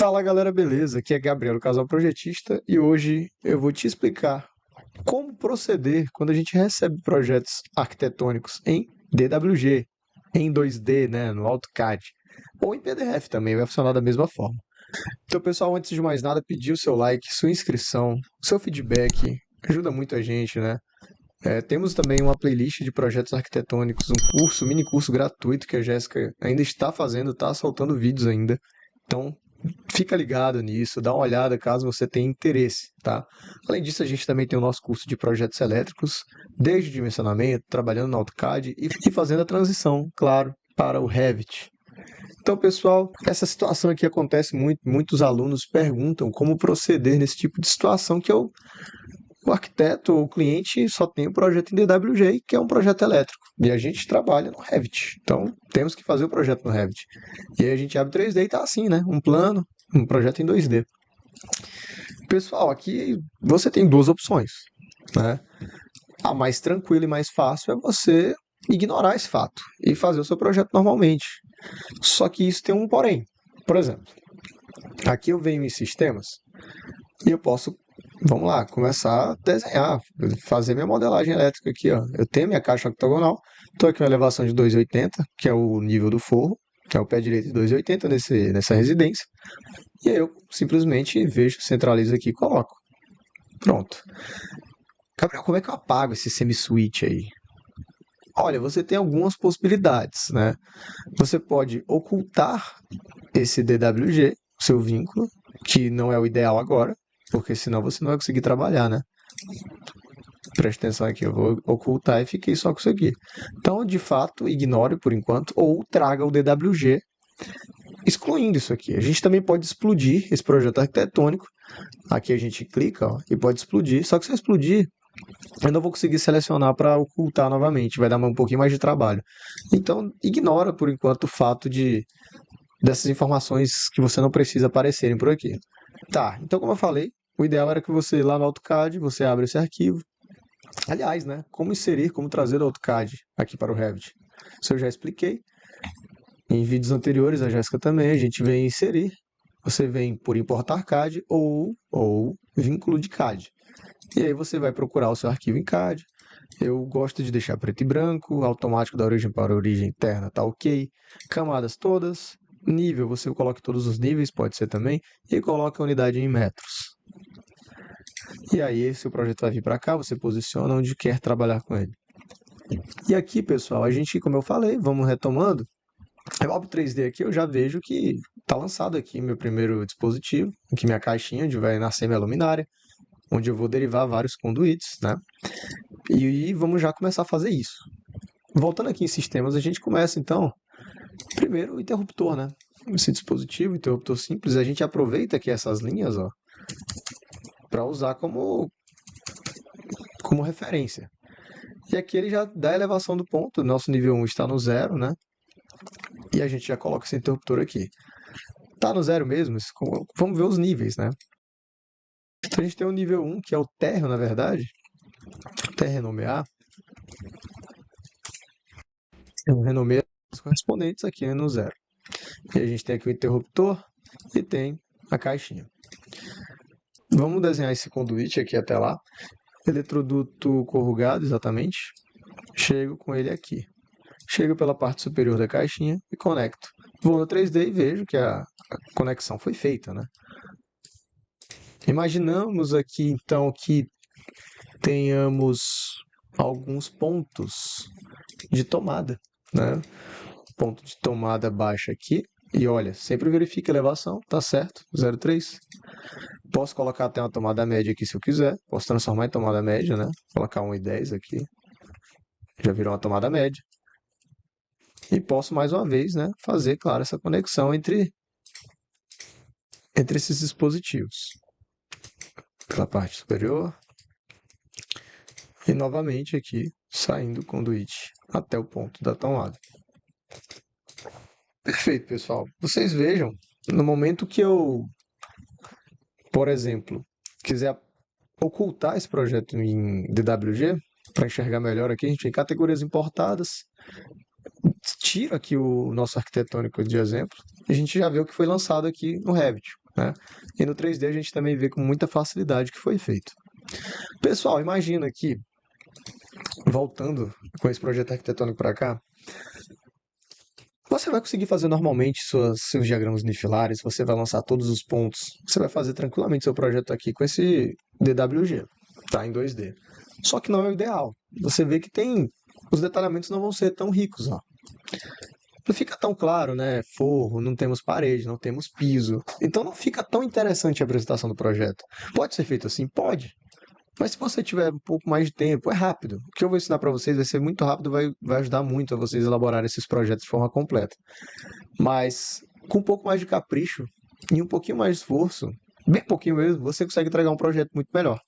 Fala galera, beleza? Aqui é Gabriel, Casal Projetista, e hoje eu vou te explicar como proceder quando a gente recebe projetos arquitetônicos em DWG, em 2D, né, no AutoCAD, ou em PDF também, vai funcionar da mesma forma. Então, pessoal, antes de mais nada, pedir o seu like, sua inscrição, seu feedback, ajuda muito a gente, né? Temos também uma playlist de projetos arquitetônicos, um curso, mini curso gratuito que a Jéssica ainda está fazendo, está soltando vídeos ainda. Então, fica ligado nisso, dá uma olhada caso você tenha interesse, tá? Além disso, a gente também tem o nosso curso de projetos elétricos, desde o dimensionamento, trabalhando no AutoCAD e fazendo a transição, claro, para o Revit. Então, pessoal, essa situação aqui acontece muito, muitos alunos perguntam como proceder nesse tipo de situação que o arquiteto ou o cliente só tem o projeto em DWG, que é um projeto elétrico, e a gente trabalha no Revit. Então, temos que fazer o projeto no Revit. E aí a gente abre 3D e tá assim, né? Um plano, um projeto em 2D. Pessoal, aqui você tem duas opções, né? A mais tranquila e mais fácil é você ignorar esse fato e fazer o seu projeto normalmente. Só que isso tem um porém. Por exemplo, aqui eu venho em sistemas e eu posso, vamos lá, começar a desenhar, fazer minha modelagem elétrica aqui, ó. Eu tenho minha caixa octogonal, estou aqui uma elevação de 2,80, que é o nível do forro, que é o pé direito de 2,80 nessa residência. E aí eu simplesmente vejo, centralizo aqui e coloco. Pronto. Gabriel, como é que eu apago esse semi-switch aí? Olha, você tem algumas possibilidades, né? Você pode ocultar esse DWG, seu vínculo, que não é o ideal agora, porque senão você não vai conseguir trabalhar, né? Presta atenção aqui, eu vou ocultar e fiquei só com isso aqui. Então, de fato, ignore por enquanto ou traga o DWG excluindo isso aqui. A gente também pode explodir esse projeto arquitetônico. Aqui a gente clica, ó, e pode explodir. Só que se eu explodir, eu não vou conseguir selecionar para ocultar novamente. Vai dar um pouquinho mais de trabalho. Então, ignora por enquanto o fato dessas informações que você não precisa aparecerem por aqui. Tá, então como eu falei, o ideal era que você lá no AutoCAD, você abre esse arquivo. Aliás, né, como inserir, como trazer o AutoCAD aqui para o Revit. Isso eu já expliquei. Em vídeos anteriores, a Jéssica também, a gente vem inserir. Você vem por importar CAD ou vínculo de CAD. E aí você vai procurar o seu arquivo em CAD. Eu gosto de deixar preto e branco, automático da origem para a origem interna, tá ok. Camadas todas, nível, você coloca todos os níveis, pode ser também, e coloca a unidade em metros. E aí, se o projeto vai vir para cá, você posiciona onde quer trabalhar com ele. E aqui, pessoal, a gente, como eu falei, vamos retomando. Eu abro 3D aqui, eu já vejo que está lançado aqui meu primeiro dispositivo, aqui minha caixinha, onde vai nascer minha luminária, onde eu vou derivar vários conduítes, né? E vamos já começar a fazer isso. Voltando aqui em sistemas, a gente começa então, primeiro o interruptor, né? Esse dispositivo, interruptor simples, a gente aproveita aqui essas linhas, ó, para usar como referência. E aqui ele já dá a elevação do ponto, nosso nível 1 está no 0, né? E a gente já coloca esse interruptor aqui. Tá no 0 mesmo? Vamos ver os níveis, né? Então a gente tem o nível 1, que é o térreo, na verdade. Renomear. Eu renomeio as correspondentes aqui no 0. E a gente tem aqui o interruptor e tem a caixinha. Vamos desenhar esse conduíte aqui até lá. Eletroduto corrugado, exatamente. Chego com ele aqui. Chego pela parte superior da caixinha e conecto. Vou no 3D e vejo que a conexão foi feita, né? Imaginamos aqui, então, que tenhamos alguns pontos de tomada, né? Ponto de tomada baixa aqui. E olha, sempre verifique a elevação, tá certo, 0,3. Posso colocar até uma tomada média aqui se eu quiser. Posso transformar em tomada média, né? Colocar 1,10 aqui. Já virou uma tomada média. E posso, mais uma vez, né, fazer, claro, essa conexão entre esses dispositivos. Pela parte superior. E novamente aqui, saindo o conduíte até o ponto da tomada. Perfeito, pessoal. Vocês vejam, no momento que eu, por exemplo, quiser ocultar esse projeto em DWG, para enxergar melhor aqui, a gente tem categorias importadas, tira aqui o nosso arquitetônico de exemplo, e a gente já vê o que foi lançado aqui no Revit. né? E no 3D a gente também vê com muita facilidade o que foi feito. Pessoal, imagina aqui, voltando com esse projeto arquitetônico para cá, você vai conseguir fazer normalmente seus diagramas unifilares, você vai lançar todos os pontos, você vai fazer tranquilamente seu projeto aqui com esse DWG, tá? Em 2D. Só que não é o ideal. Você vê que os detalhamentos não vão ser tão ricos, ó. Não fica tão claro, né? Forro, não temos parede, não temos piso. Então não fica tão interessante a apresentação do projeto. Pode ser feito assim? Pode. Mas se você tiver um pouco mais de tempo, é rápido. O que eu vou ensinar para vocês vai ser muito rápido, vai ajudar muito a vocês elaborarem esses projetos de forma completa. Mas com um pouco mais de capricho e um pouquinho mais de esforço, bem pouquinho mesmo, você consegue entregar um projeto muito melhor,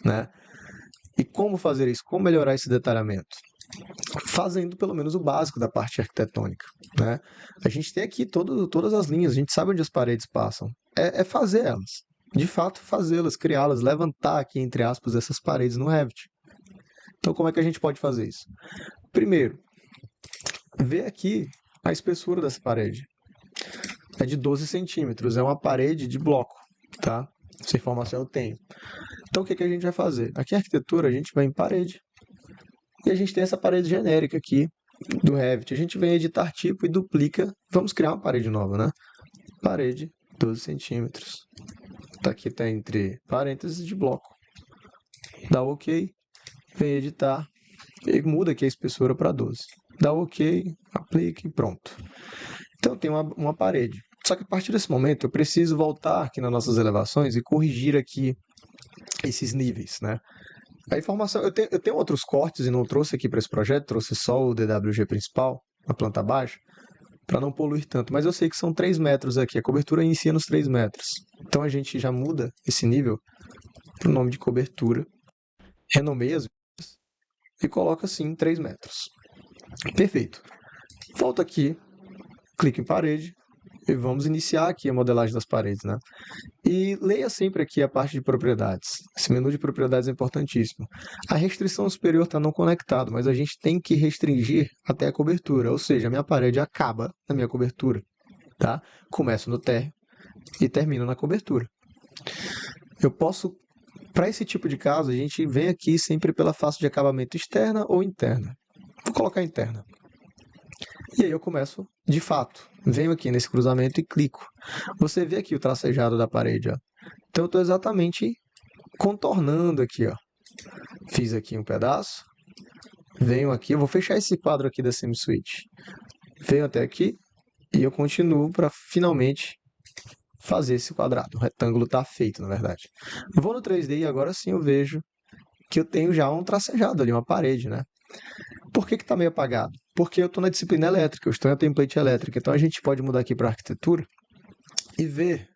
né? E como fazer isso? Como melhorar esse detalhamento? Fazendo pelo menos o básico da parte arquitetônica, né? A gente tem aqui todas as linhas, a gente sabe onde as paredes passam. É fazer elas. De fato, fazê-las, criá-las, levantar aqui, entre aspas, essas paredes no Revit. Então, como é que a gente pode fazer isso? Primeiro, ver aqui a espessura dessa parede. É de 12 centímetros, é uma parede de bloco, tá? Essa informação eu tenho. Então, o que a gente vai fazer? Aqui em arquitetura, a gente vai em parede. E a gente tem essa parede genérica aqui do Revit. A gente vem editar tipo e duplica. Vamos criar uma parede nova, né? Parede, 12 centímetros. Tá aqui, tá entre parênteses de bloco. Dá OK, vem editar e muda aqui a espessura para 12. Dá OK, aplica e pronto. Então tem uma parede. Só que a partir desse momento eu preciso voltar aqui nas nossas elevações e corrigir aqui esses níveis, né? A informação, eu tenho outros cortes e não trouxe aqui para esse projeto, trouxe só o DWG principal, a planta baixa, para não poluir tanto. Mas eu sei que são 3 metros aqui, a cobertura inicia nos 3 metros. Então a gente já muda esse nível para o nome de cobertura, renomeia as e coloca assim 3 metros. Perfeito. Volta aqui, clique em parede e vamos iniciar aqui a modelagem das paredes, né? E leia sempre aqui a parte de propriedades. Esse menu de propriedades é importantíssimo. A restrição superior está não conectado, mas a gente tem que restringir até a cobertura, ou seja, a minha parede acaba na minha cobertura, tá? Começo no térreo e termino na cobertura. Eu posso, para esse tipo de caso, a gente vem aqui sempre pela face de acabamento externa ou interna. Vou colocar interna. E aí eu começo, de fato, venho aqui nesse cruzamento e clico. Você vê aqui o tracejado da parede, ó. Então eu estou exatamente contornando aqui, ó. Fiz aqui um pedaço, venho aqui, eu vou fechar esse quadro aqui da semi-suite. Venho até aqui e eu continuo para finalmente fazer esse quadrado. O retângulo está feito, na verdade. Vou no 3D e agora sim eu vejo que eu tenho já um tracejado ali, uma parede, né? Por que está meio apagado? Porque eu estou na disciplina elétrica, eu estou na template elétrica. Então a gente pode mudar aqui para arquitetura e ver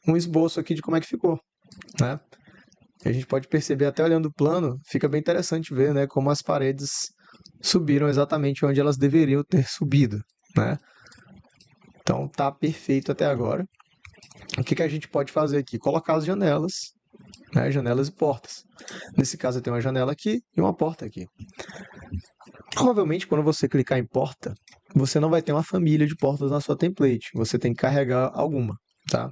um esboço aqui de como é que ficou, né? A gente pode perceber até olhando o plano, fica bem interessante ver, né, como as paredes subiram exatamente onde elas deveriam ter subido, né? Então tá perfeito até agora. O que a gente pode fazer aqui? Colocar as janelas, né, janelas e portas. Nesse caso eu tenho uma janela aqui e uma porta aqui. Provavelmente quando você clicar em porta, você não vai ter uma família de portas na sua template, você tem que carregar alguma, tá?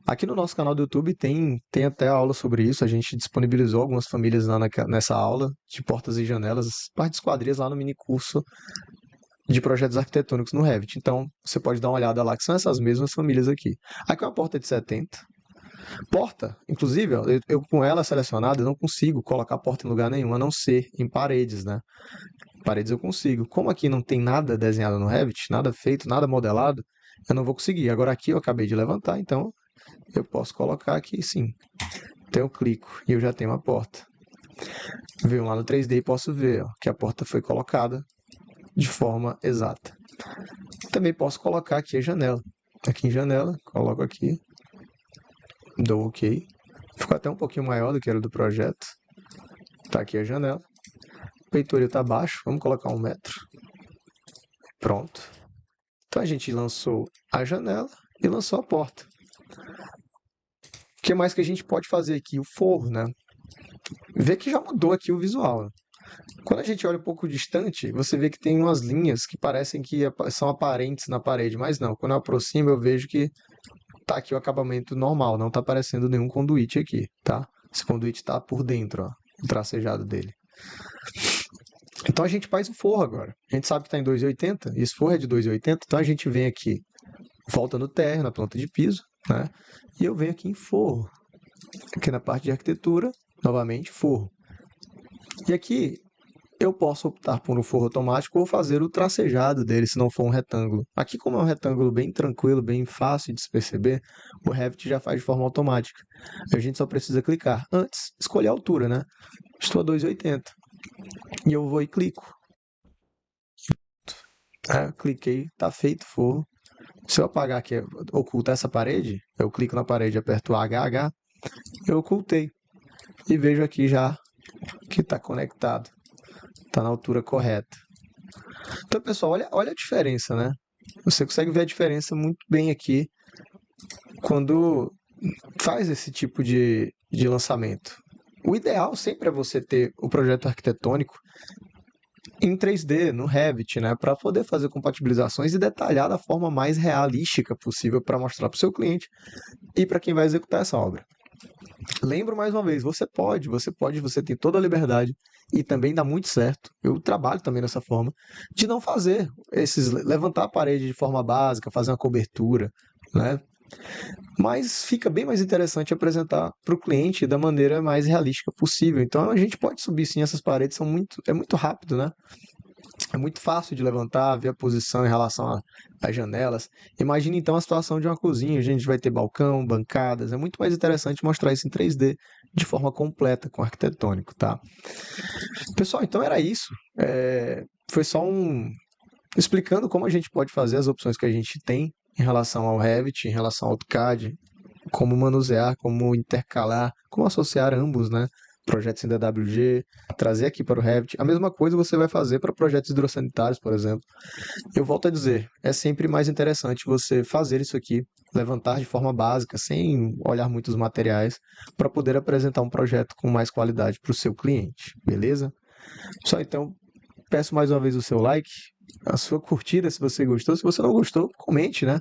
Aqui no nosso canal do YouTube tem até aula sobre isso, a gente disponibilizou algumas famílias lá nessa aula de portas e janelas, partes quadrilhas lá no mini curso de projetos arquitetônicos no Revit. Então, você pode dar uma olhada lá, que são essas mesmas famílias aqui. Aqui é uma porta de 70. Porta, inclusive, ó, eu com ela selecionada, eu não consigo colocar porta em lugar nenhum, a não ser em paredes, né? Paredes eu consigo. Como aqui não tem nada desenhado no Revit, nada feito, nada modelado, eu não vou conseguir. Agora aqui eu acabei de levantar, então eu posso colocar aqui sim. Então eu clico e eu já tenho uma porta. Venho lá no 3D e posso ver, ó, que a porta foi colocada de forma exata. Também posso colocar aqui a janela. Aqui em janela, coloco aqui, dou OK. Ficou até um pouquinho maior do que era do projeto. Tá aqui a janela. O peitoril está baixo, vamos colocar 1 metro. Pronto. Então a gente lançou a janela e lançou a porta. O que mais que a gente pode fazer aqui? O forro, né? Vê que já mudou aqui o visual, né? Quando a gente olha um pouco distante, você vê que tem umas linhas que parecem que são aparentes na parede, mas não. Quando eu aproximo, eu vejo que tá aqui o acabamento normal, não tá aparecendo nenhum conduíte aqui, tá? Esse conduíte tá por dentro, ó, o tracejado dele. Então a gente faz o forro agora. A gente sabe que está em 2,80, e esse forro é de 2,80, então a gente vem aqui, volta no térreo, na planta de piso, né? E eu venho aqui em forro. Aqui na parte de arquitetura, novamente, forro. E aqui eu posso optar por um forro automático ou fazer o tracejado dele, se não for um retângulo. Aqui, como é um retângulo bem tranquilo, bem fácil de se perceber, o Revit já faz de forma automática. A gente só precisa clicar. Antes, escolher a altura, né? Estou a 2,80. E eu vou e clico. Cliquei, tá feito o forro. Se eu apagar aqui, ocultar essa parede, eu clico na parede e aperto HH, eu ocultei. E vejo aqui já que está conectado. Está na altura correta. Então, pessoal, olha a diferença, né? Você consegue ver a diferença muito bem aqui quando faz esse tipo de lançamento. O ideal sempre é você ter o projeto arquitetônico em 3D, no Revit, né, para poder fazer compatibilizações e detalhar da forma mais realística possível para mostrar para o seu cliente e para quem vai executar essa obra. Lembro mais uma vez, você tem toda a liberdade e também dá muito certo. Eu trabalho também dessa forma de não fazer levantar a parede de forma básica, fazer uma cobertura, né? Mas fica bem mais interessante apresentar para o cliente da maneira mais realística possível. Então a gente pode subir sim, essas paredes é muito rápido, né? É muito fácil de levantar, ver a posição em relação às janelas. Imagine então a situação de uma cozinha, a gente vai ter balcão, bancadas. É muito mais interessante mostrar isso em 3D de forma completa, com arquitetônico, tá? Pessoal, então era isso. Foi só explicando como a gente pode fazer as opções que a gente tem em relação ao Revit, em relação ao AutoCAD, como manusear, como intercalar, como associar ambos, né? Projetos em DWG, trazer aqui para o Revit. A mesma coisa você vai fazer para projetos hidrossanitários, por exemplo. Eu volto a dizer, é sempre mais interessante você fazer isso aqui, levantar de forma básica, sem olhar muitos materiais, para poder apresentar um projeto com mais qualidade para o seu cliente, beleza? Só então, peço mais uma vez o seu like, a sua curtida se você gostou. Se você não gostou, comente, né?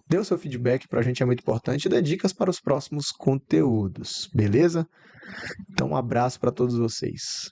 Dê o seu feedback, para a gente é muito importante, e dê dicas para os próximos conteúdos, beleza? Então, um abraço para todos vocês.